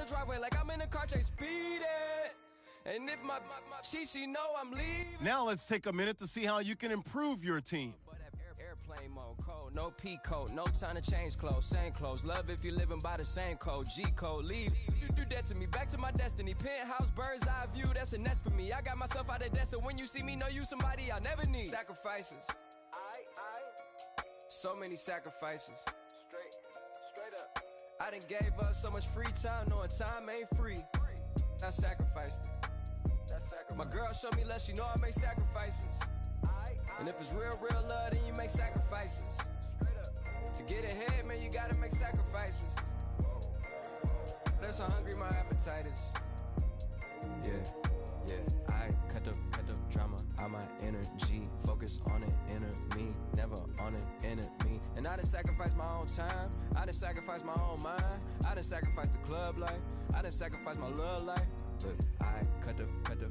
driveway like I'm in a car chase speeding. And if my she know I'm leaving. Now let's take a minute to see how you can improve your team. Airplane mode, code, no P code, no time to change clothes, same clothes. Love if you're living by the same code, G code, leave. You do that to me, back to my destiny. Penthouse, bird's eye view, that's a nest for me. I got myself out of debt, so when you see me, know you somebody I never need. Sacrifices. So many sacrifices. Straight up. I done gave up so much free time, knowing time ain't free. I sacrificed it. My girl showed me love, she know I make sacrifices. And if it's real love, then you make sacrifices. To get ahead, man, you gotta make sacrifices. That's how hungry my appetite is. Yeah. I cut the drama out my energy. Focus on the inner me, never on the enemy. And I done sacrificed my own time. I done sacrificed my own mind. I done sacrificed the club life. I done sacrificed my love life. But I cut the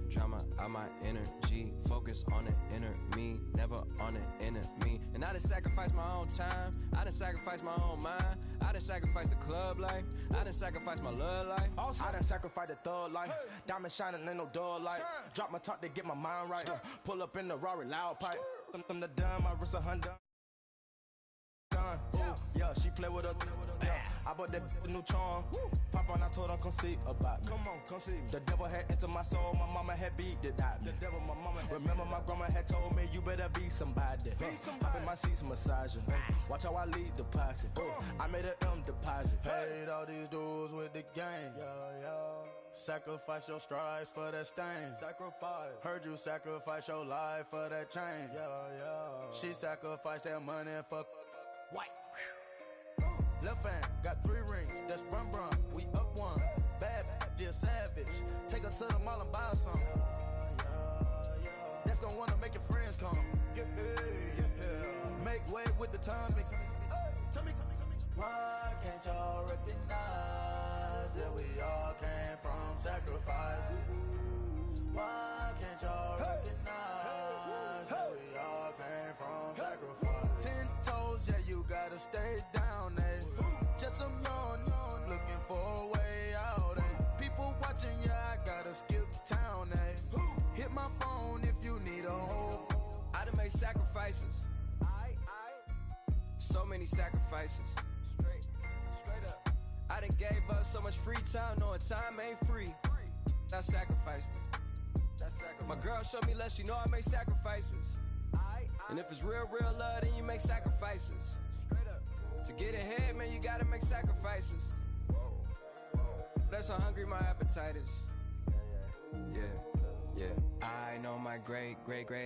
drama out my energy. Focus on the inner me, never on the enemy. And I done sacrificed my own time. I done sacrificed my own mind. I done sacrificed the club life. I done sacrificed my love life. I done sacrificed the thug life. Diamond shining, ain't no dull light. Drop my top to get my mind right. Pull up in the Rari loud pipe. Them the dime, my wrist 100. Yeah, she play with her. Yeah, I bought that new charm. Pop on, I told her come see about me. Come on, come see. The devil had entered my soul. My mama had beat it out. The devil, my mama. Remember my grandma had told me you better be somebody. Hop in my seats massaging. Watch how I lead the posse. I made an M deposit. Paid all these dues with the game. Sacrifice your strides for that stain. Sacrifice. Heard you sacrifice your life for that change. She sacrificed that money for white. Left hand got 3 rings, that's brum brum. We up one, bad dear savage. Take her to the mall and buy some. That's gonna wanna make your friends come. Make way with the timing. Tell me. Why can't y'all recognize that we all came from sacrifice? Why can't y'all recognize that we all came from sacrifice? 10 toes, yeah, you gotta stay down, eh? Just some yawn, looking for a way out, eh? People watching, yeah, I gotta skip town, eh? Hit my phone if you need a hold. I done made sacrifices. So many sacrifices. Straight up. I done gave up so much free time, knowing time ain't free. I sacrificed it. My girl showed me love, she know I make sacrifices. And if it's real love, then you make sacrifices. To get ahead, man, you gotta make sacrifices. That's how hungry my appetite is. Yeah. I know my great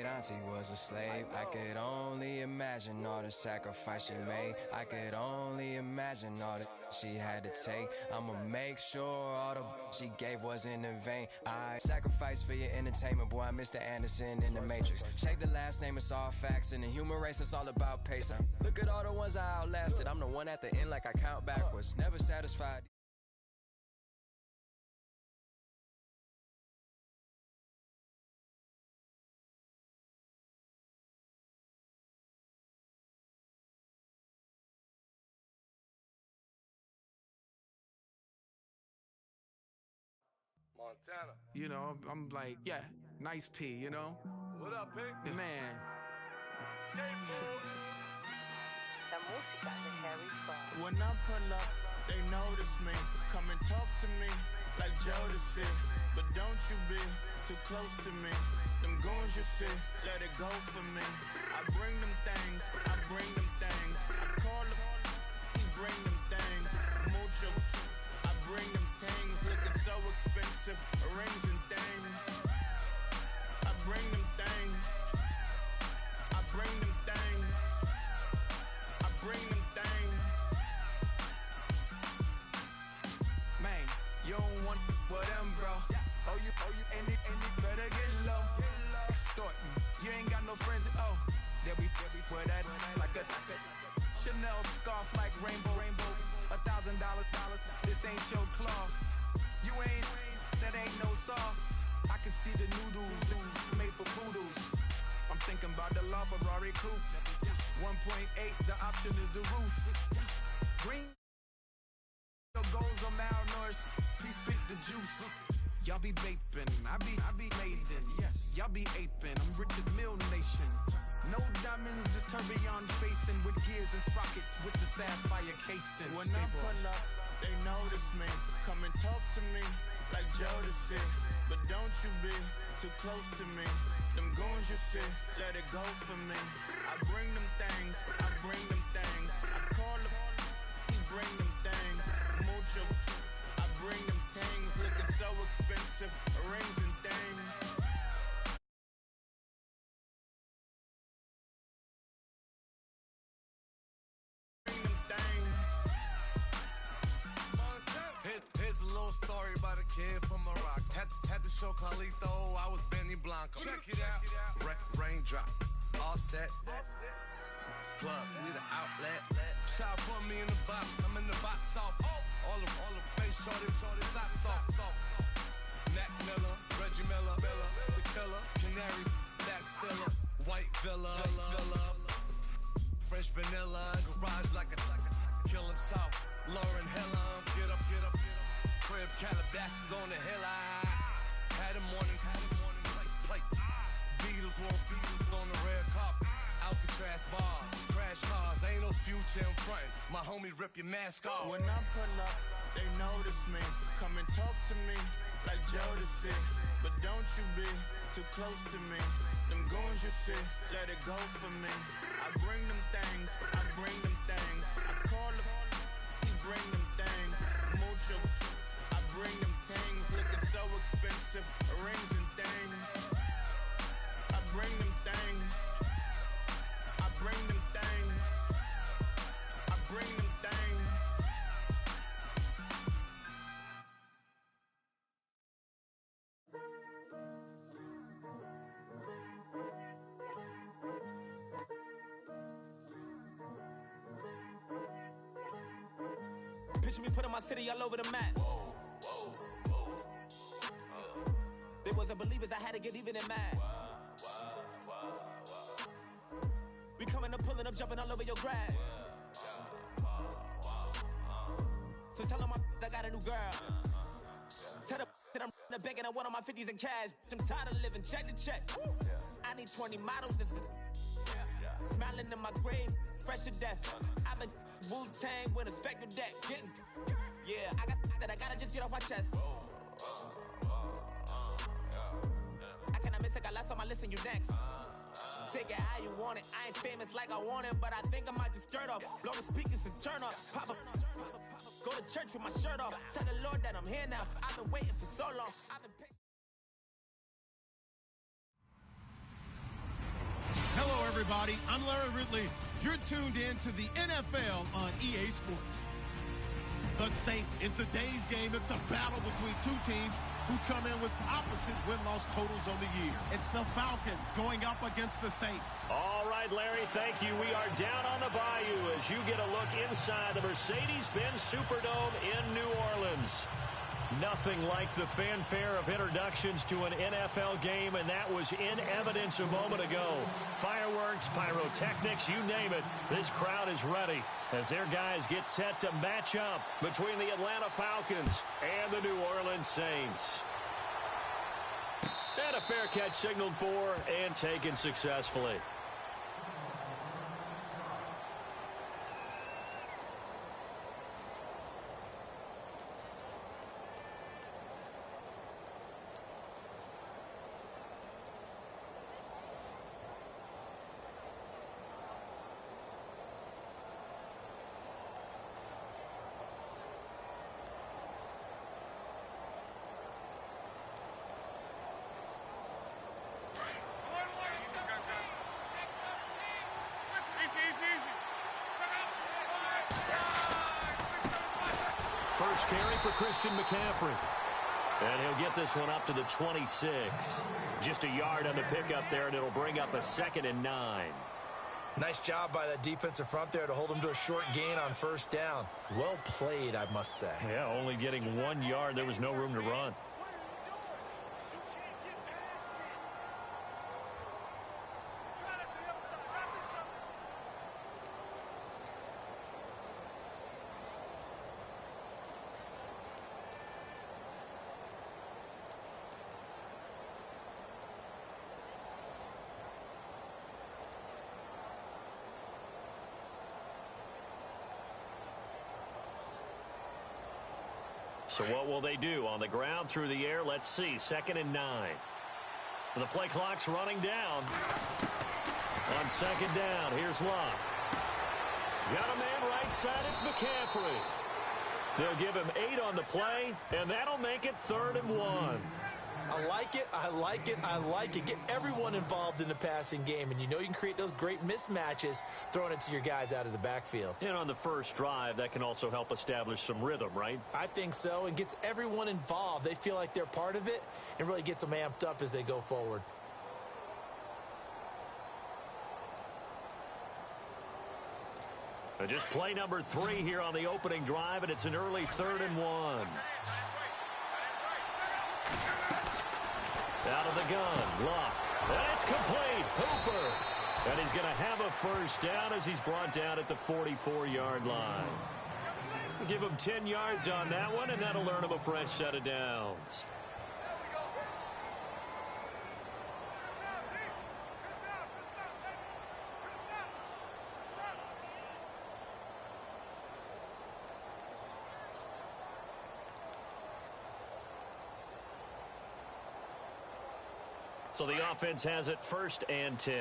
auntie was a slave. I could only imagine all the sacrifice she made. I could only imagine all that she had to take. I'ma make sure all the she gave wasn't in vain. I sacrificed for your entertainment, boy. I'm Mr. Anderson in the Matrix. Check the last name, it's all facts. In the human race, it's all about pacing. Look at all the ones I outlasted. I'm the one at the end like I count backwards. Never satisfied. Montana. You know, I'm like, yeah, nice P, you know? What up, P? Man. When I pull up, they notice me. Come and talk to me like Jodeci. But don't you be too close to me. Them goons you see, let it go for me. I bring them things, I bring them things. I call them, he bring them things. Mucho, I bring them things. Looking so expensive, rings and things. I bring them things. I bring them things. I bring them things. Man, you don't want with them, bro. Oh, you, and it better get low. Extorting, you ain't got no friends. Oh, they'll be with that like a Chanel scarf like rainbow. $1,000, this ain't your cloth. You ain't, that ain't no sauce. I can see the noodles made for poodles. I'm thinking about the La Ferrari coupe. 1.8, the option is the roof. Green goals are malnourished. Piece spit the juice. Y'all be vaping, I be maiden. Yes, y'all be aping. I'm Richard Mill Nation. No diamonds, just tourbillon facing with gears and sprockets with the sapphire casing. When I pull up, they notice me. Come and talk to me like Jodeci. But don't you be too close to me. Them goons you see, let it go for me. I bring them things, I bring them things. I call them, he bring them things. Mucho, I bring them things. Looking so expensive, rings and things. Here's a little story about a kid from Morocco. Had to show Carlito I was Benny Blanco. Check it out. Raindrop, all set. Plug, we the outlet. Child put me in the box, I'm in the box off. All the face shorty, socks off. Mac Miller, Reggie Miller, the killer, Canaries, Black Stiller, White Villa, Fresh vanilla, garage like a kill him soft. Lauren Hiller, get up. Crib Calabasas on the hill. I had a morning plate. Beatles on the red carpet. Alcatraz bars, crash cars, ain't no future in front. My homies rip your mask off. When I pull up, they notice me. Come and talk to me like Jodeci. But don't you be too close to me. Them goons you see, let it go for me. I bring them things, I bring them things. I call them, he bring them things. Mucho, I bring them things. Looking so expensive, rings and things. I bring them things. I bring them things. I bring them things. Picture me putting my city all over the map. They wasn't believers, I had to get even and mad. We coming up, pulling up, jumping all over your grass. So tell them I got a new girl. Tell them that I'm begging I want on my 50s in cash. I'm tired of living check to check. I need 20 models, this is smiling in my grave, fresh to death. I've been Wu-Tang with a spectral deck. Getting, yeah, I got that, I gotta just get off my chest. I cannot miss it, got last on my list and you next. Take it how you want it, I ain't famous like I want it, but I think I might just skirt off. Blow the speakers and turn up, pop up. Go to church with my shirt off. Tell the Lord that I'm here now, I've been waiting for so long. I've been Hello, everybody. I'm Larry Ridley. You're tuned in to the NFL on EA Sports. The Saints, in today's game, it's a battle between two teams who come in with opposite win-loss totals on the year. It's the Falcons going up against the Saints. All right, Larry, thank you. We are down on the bayou as you get a look inside the Mercedes-Benz Superdome in New Orleans. Nothing like the fanfare of introductions to an NFL game, and that was in evidence a moment ago. Fireworks, pyrotechnics, you name it. This crowd is ready as their guys get set to match up between the Atlanta Falcons and the New Orleans Saints. And a fair catch signaled for and taken successfully. First carry for Christian McCaffrey. And he'll get this one up to the 26. Just a yard on the pickup there, and it'll bring up a 2nd and 9. Nice job by that defensive front there to hold him to a short gain on first down. Well played, I must say. Yeah, only getting 1 yard. There was no room to run. So what will they do? On the ground, through the air, let's see. 2nd and 9. The play clock's running down. On 2nd down, here's Locke. Got a man right side, it's McCaffrey. They'll give him 8 on the play, and that'll make it 3rd and 1. I like it, I like it, I like it. Get everyone involved in the passing game, and you know you can create those great mismatches throwing it to your guys out of the backfield. And on the first drive, that can also help establish some rhythm, right? I think so, and gets everyone involved. They feel like they're part of it, and really gets them amped up as they go forward. Just play number 3 here on the opening drive, and it's an early 3rd and 1. Out of the gun, Locke. And it's complete. Hooper. And he's going to have a first down as he's brought down at the 44-yard line. We'll give him 10 yards on that one, and that'll earn him a fresh set of downs. So the offense has it 1st and 10.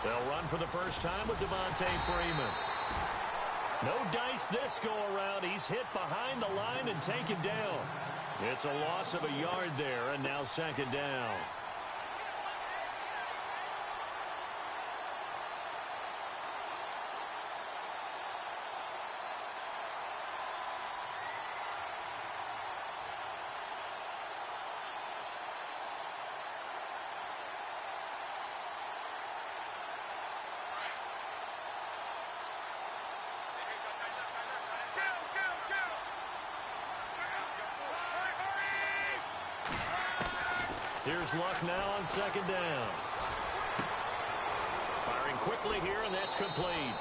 They'll run for the first time with Devontae Freeman. No dice this go-around. He's hit behind the line and taken down. It's a loss of a yard there, and now 2nd down. Here's Luck now on 2nd down. Firing quickly here, and that's complete.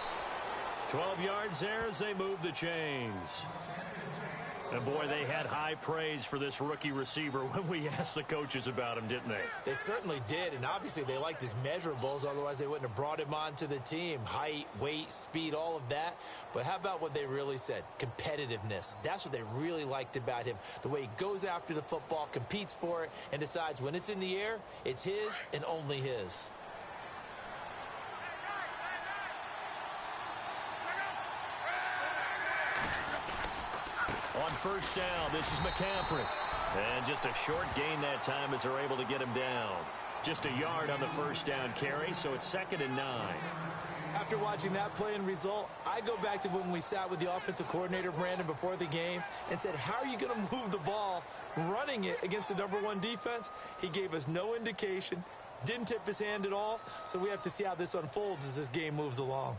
12 yards there as they move the chains. And boy, they had high praise for this rookie receiver when we asked the coaches about him, didn't they? They certainly did, and obviously they liked his measurables, otherwise they wouldn't have brought him onto the team. Height, weight, speed, all of that. But how about what they really said? Competitiveness. That's what they really liked about him. The way he goes after the football, competes for it, and decides when it's in the air, it's his and only his. On 1st down, this is McCaffrey. And just a short gain that time as they're able to get him down. Just a yard on the 1st down carry, so it's 2nd and 9. After watching that play and result, I go back to when we sat with the offensive coordinator, Brandon, before the game and said, how are you going to move the ball running it against the #1 defense? He gave us no indication, didn't tip his hand at all, so we have to see how this unfolds as this game moves along.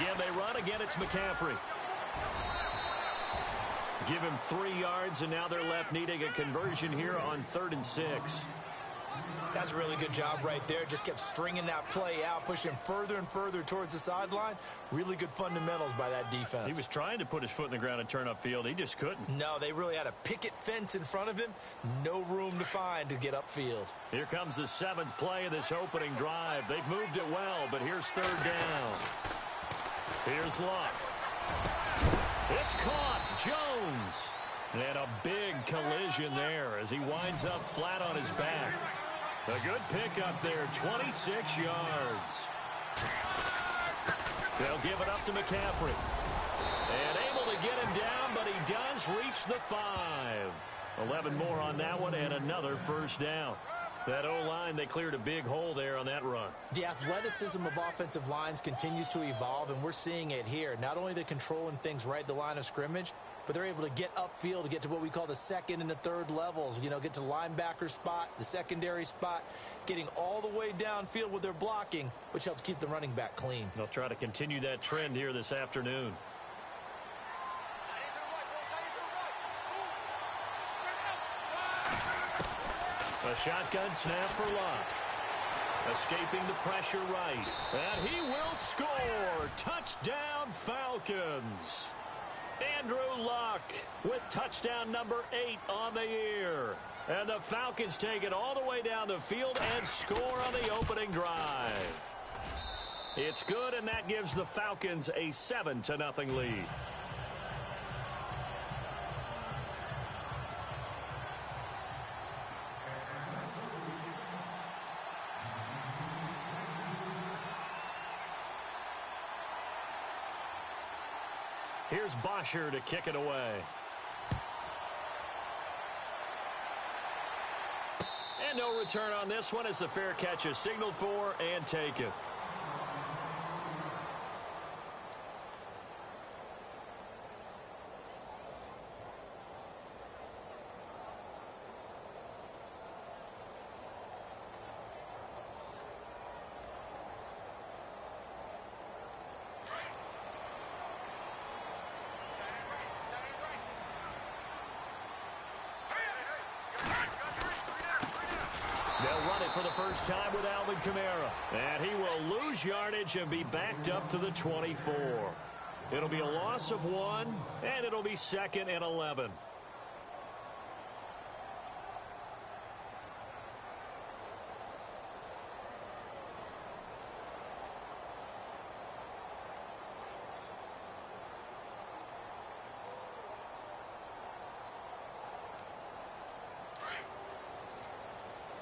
Again, they run. Again, it's McCaffrey. Give him 3 yards, and now they're left needing a conversion here on 3rd and 6. That's a really good job right there. Just kept stringing that play out, pushing him further and further towards the sideline. Really good fundamentals by that defense. He was trying to put his foot in the ground and turn upfield. He just couldn't. No, they really had a picket fence in front of him. No room to find to get upfield. Here comes the 7th play of this opening drive. They've moved it well, but here's 3rd down. Here's Luck. It's caught. Jones. And a big collision there as he winds up flat on his back. A good pickup there, 26 yards. They'll give it up to McCaffrey. And able to get him down, but he does reach the 5. 11 more on that one, and another 1st down. That O-line, they cleared a big hole there on that run. The athleticism of offensive lines continues to evolve, and we're seeing it here. Not only they're controlling things right at the line of scrimmage, but they're able to get upfield to get to what we call the 2nd and the 3rd levels. You know, get to the linebacker spot, the secondary spot, getting all the way downfield with their blocking, which helps keep the running back clean. They'll try to continue that trend here this afternoon. A shotgun snap for Locke. Escaping the pressure right. And he will score. Touchdown, Falcons. Andrew Luck with touchdown number 8 on the year. And the Falcons take it all the way down the field and score on the opening drive. It's good, and that gives the Falcons a 7-0 lead. Here's Bosher to kick it away. And no return on this one as the fair catch is signaled for and taken. They'll run it for the first time with Alvin Kamara. And he will lose yardage and be backed up to the 24. It'll be a loss of 1, and it'll be 2nd and 11.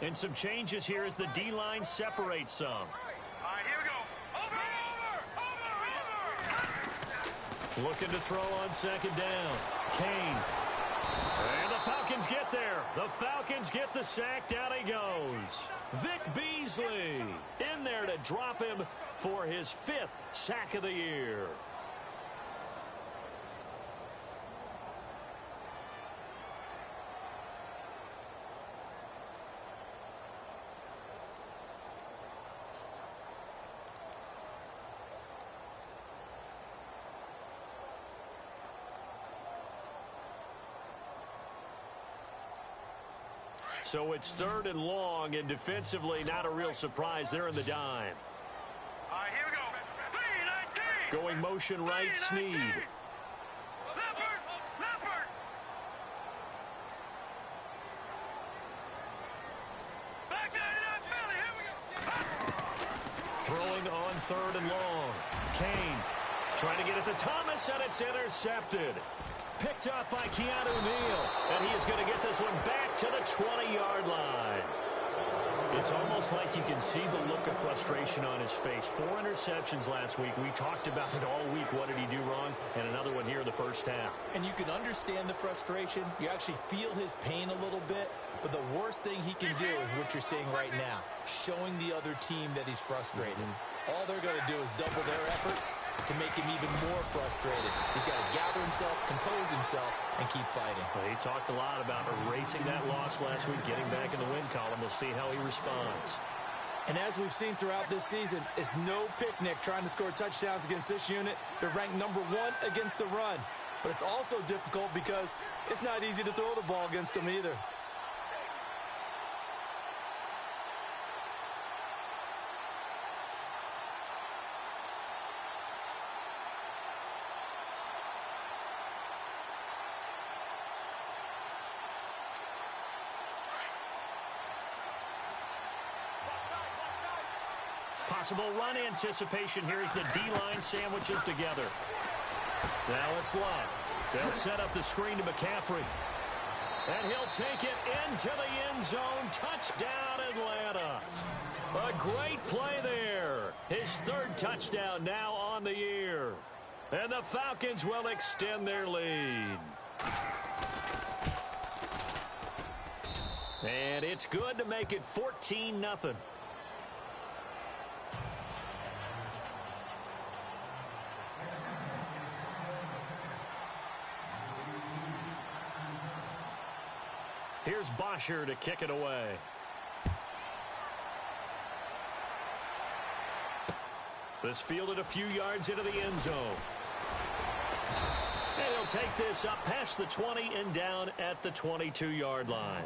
And some changes here as the D-line separates some. All right, here we go. Over. Looking to throw on 2nd down. Kane. And the Falcons get there. The Falcons get the sack. Down he goes. Vic Beasley in there to drop him for his 5th sack of the year. So it's 3rd and long, and defensively not a real surprise. They're in the dime. All right, here we go. Going motion right, Snead. Leopard. Back to Philly. Here we go. Throwing on 3rd and long. Kane trying to get it to Thomas, and it's intercepted. Picked up by Keanu Neal, and he is going to get this one back to the 20-yard line. It's almost like you can see the look of frustration on his face. 4 interceptions last week. We talked about it all week. What did he do wrong? And another one here in the first half. And you can understand the frustration. You actually feel his pain a little bit. But the worst thing he can do is what you're seeing right now, showing the other team that he's frustrated. All they're going to do is double their efforts to make him even more frustrated. He's got to gather himself, compose himself, and keep fighting. Well, he talked a lot about erasing that loss last week, getting back in the win column. We'll see how he responds. And as we've seen throughout this season, it's no picnic trying to score touchdowns against this unit. They're ranked number 1 against the run. But it's also difficult because it's not easy to throw the ball against them either. Possible run anticipation here as the D-line sandwiches together. Now it's Love. They'll set up the screen to McCaffrey. And he'll take it into the end zone. Touchdown, Atlanta. A great play there. His 3rd touchdown now on the year. And the Falcons will extend their lead. And it's good to make it 14-0. Here's Bosher to kick it away. This fielded a few yards into the end zone. And he'll take this up past the 20 and down at the 22-yard line.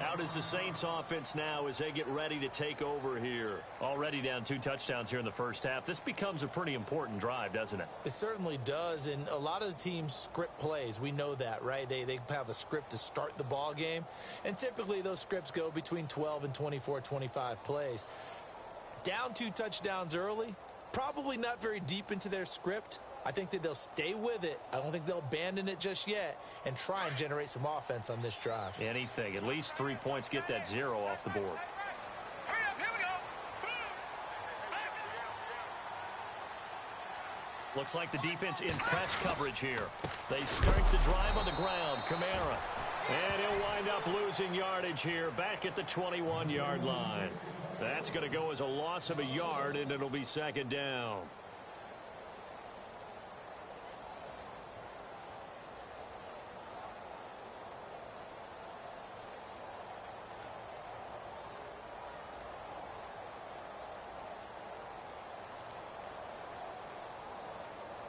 Out is the Saints offense now as they get ready to take over here. Already down 2 touchdowns here in the first half. This becomes a pretty important drive, doesn't it? It certainly does, and a lot of the teams script plays. We know that, right? They have a script to start the ball game, and typically those scripts go between 12 and 24, 25 plays. Down 2 touchdowns early, probably not very deep into their script. I think that they'll stay with it. I don't think they'll abandon it just yet and try and generate some offense on this drive. Anything. At least 3 points, get that 0 off the board. Looks like the defense in press coverage here. They start the drive on the ground. Kamara. And he'll wind up losing yardage here back at the 21-yard line. That's going to go as a loss of a yard, and it'll be second down.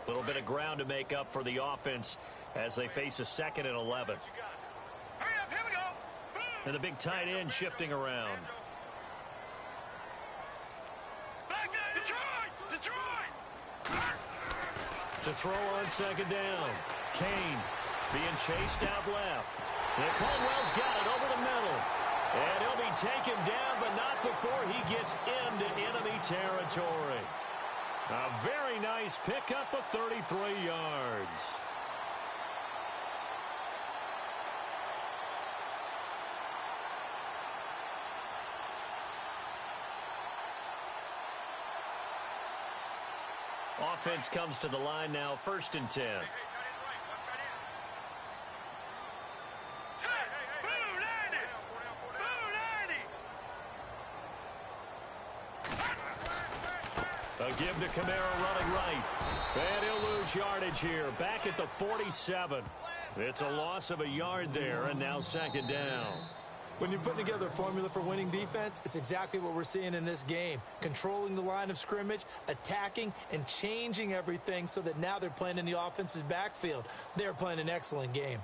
A little bit of ground to make up for the offense as they face a 2nd and 11. And the big tight end shifting around. To throw on second down. Kane being chased out left. And Caldwell's got it over the middle. And he'll be taken down, but not before he gets into enemy territory. A very nice pickup of 33 yards. Offense comes to the line now, 1st and 10. A give to Kamara running right. And he'll lose yardage here. Back at the 47. It's a loss of a yard there, and now second down. When you're putting together a formula for winning defense, it's exactly what we're seeing in this game. Controlling the line of scrimmage, attacking, and changing everything so that now they're playing in the offense's backfield. They're playing an excellent game.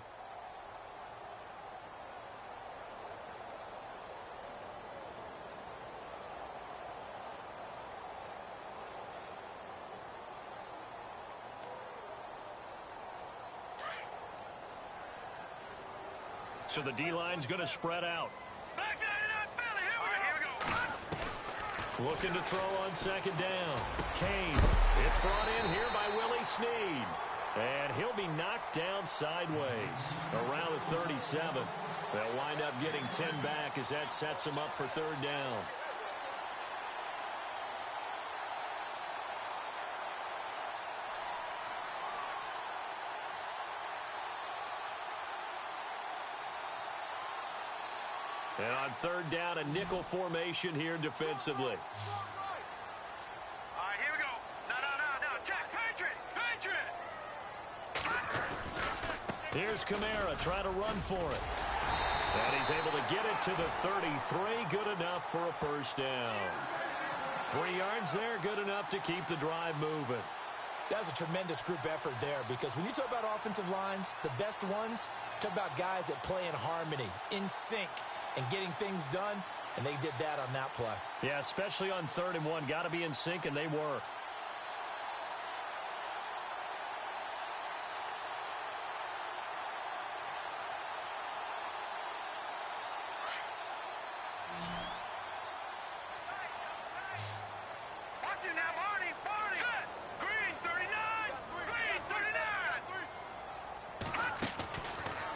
So the D-line's going to spread out. Looking to throw on second down. Kane. It's brought in here by Willie Snead. And he'll be knocked down sideways around the 37. They'll wind up getting 10 back as that sets them up for third down. And on third down, a nickel formation here defensively. All right, here we go. No. Jack, Patriot. Here's Kamara trying to run for it. And he's able to get it to the 33. Good enough for a first down. 3 yards there, good enough to keep the drive moving. That's a tremendous group effort there, because when you talk about offensive lines, the best ones, talk about guys that play in harmony, in sync, and getting things done, and they did that on that play. Yeah, especially on 3rd and 1. Got to be in sync, and they were. Watch it now, Barney. Set. Green 39.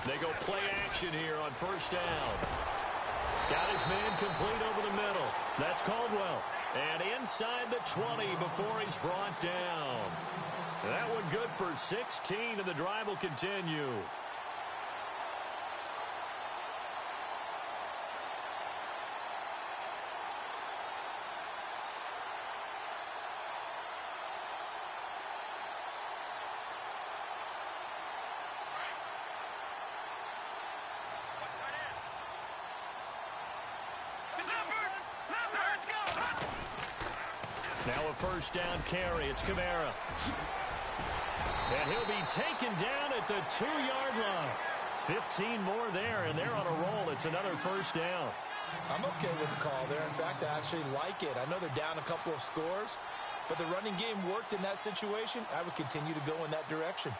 They go play action here on first down. Got his man complete over the middle. That's Caldwell. And inside the 20 before he's brought down. That one good for 16, and the drive will continue. Now a first down carry. It's Kamara. And he'll be taken down at the 2-yard line. 15 more there, and they're on a roll. It's another first down. I'm okay with the call there. In fact, I actually like it. I know they're down a couple of scores, but the running game worked in that situation. I would continue to go in that direction.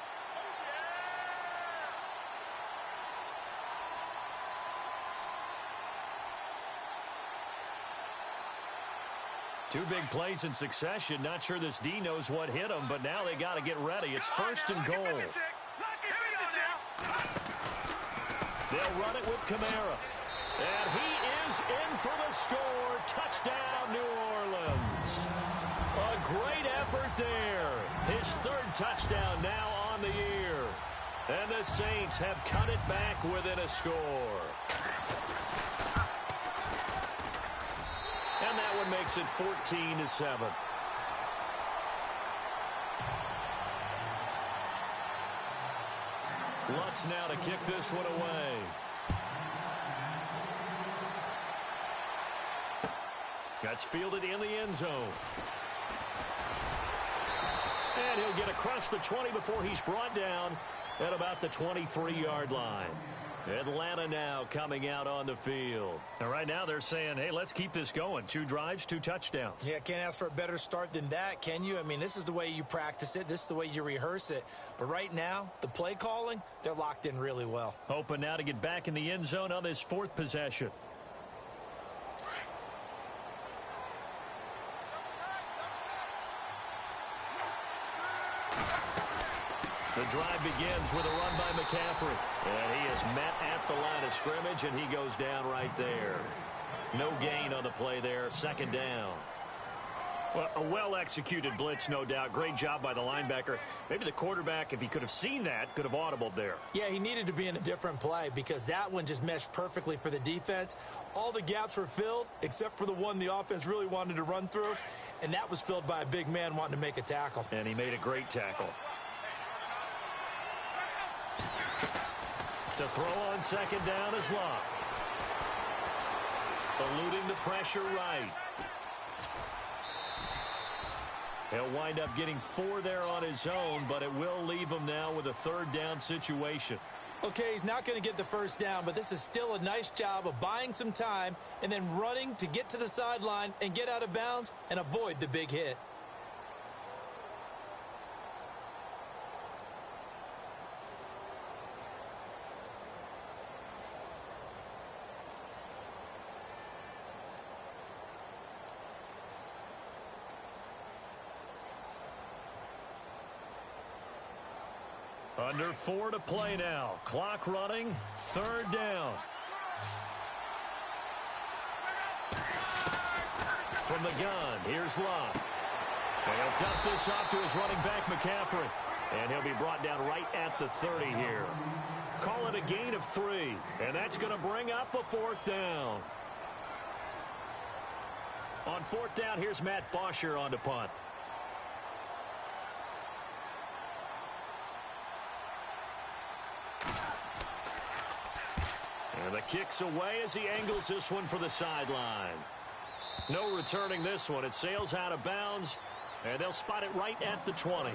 Two big plays in succession. Not sure this D knows what hit him, but now they got to get ready. It's first and goal. They'll run it with Kamara. And he is in for the score. Touchdown, New Orleans. A great effort there. His third touchdown now on the year. And the Saints have cut it back within a score. And that one makes it 14-7. Lutz now to kick this one away. That's fielded in the end zone. And he'll get across the 20 before he's brought down at about the 23-yard line. Atlanta now coming out on the field. And right now they're saying, hey, let's keep this going. 2 drives, 2 touchdowns. Yeah, can't ask for a better start than that, can you? I mean, this is the way you practice it. This is the way you rehearse it. But right now, the play calling, they're locked in really well. Hoping now to get back in the end zone on this 4th possession. The drive begins with a run by McCaffrey. And he is met at the line of scrimmage, and he goes down right there. No gain on the play there. 2nd down. Well, a well-executed blitz, no doubt. Great job by the linebacker. Maybe the quarterback, if he could have seen that, could have audibled there. Yeah, he needed to be in a different play because that one just meshed perfectly for the defense. All the gaps were filled except for the one the offense really wanted to run through, and that was filled by a big man wanting to make a tackle. And he made a great tackle. To throw on 2nd down is Locke. Eluding the pressure right. He'll wind up getting 4 there on his own, but it will leave him now with a 3rd down situation. Okay, he's not going to get the first down, but this is still a nice job of buying some time and then running to get to the sideline and get out of bounds and avoid the big hit. Under 4 to play now. Clock running. 3rd down. From the gun, here's Locke. And he'll dump this off to his running back, McCaffrey. And he'll be brought down right at the 30 here. Call it a gain of 3. And that's going to bring up a 4th down. On 4th down, here's Matt Bosher on to punt. And the kick's away as he angles this one for the sideline. No returning this one. It sails out of bounds, and they'll spot it right at the 20.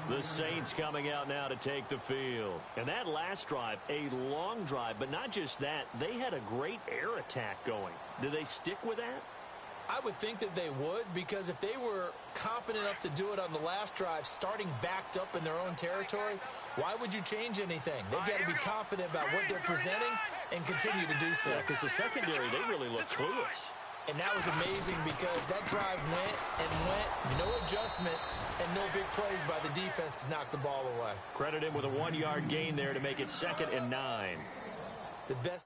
The Saints coming out now to take the field. And that last drive, a long drive, but not just that. They had a great air attack going. Do they stick with that? I would think that they would, because if they were competent enough to do it on the last drive, starting backed up in their own territory, why would you change anything? They've got to be confident about what they're presenting and continue to do so. Yeah, because the secondary, they really look clueless. And that was amazing because that drive went and went, no adjustments, and no big plays by the defense to knock the ball away. Credit him with a 1-yard gain there to make it 2nd and 9. The best.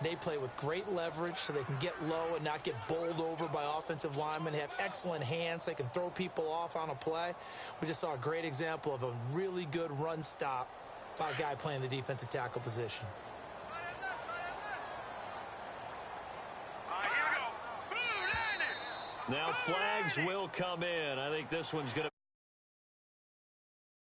They play with great leverage so they can get low and not get bowled over by offensive linemen. They have excellent hands. They can throw people off on a play. We just saw a great example of a really good run stop by a guy playing the defensive tackle position. Now flags will come in. I think this one's going to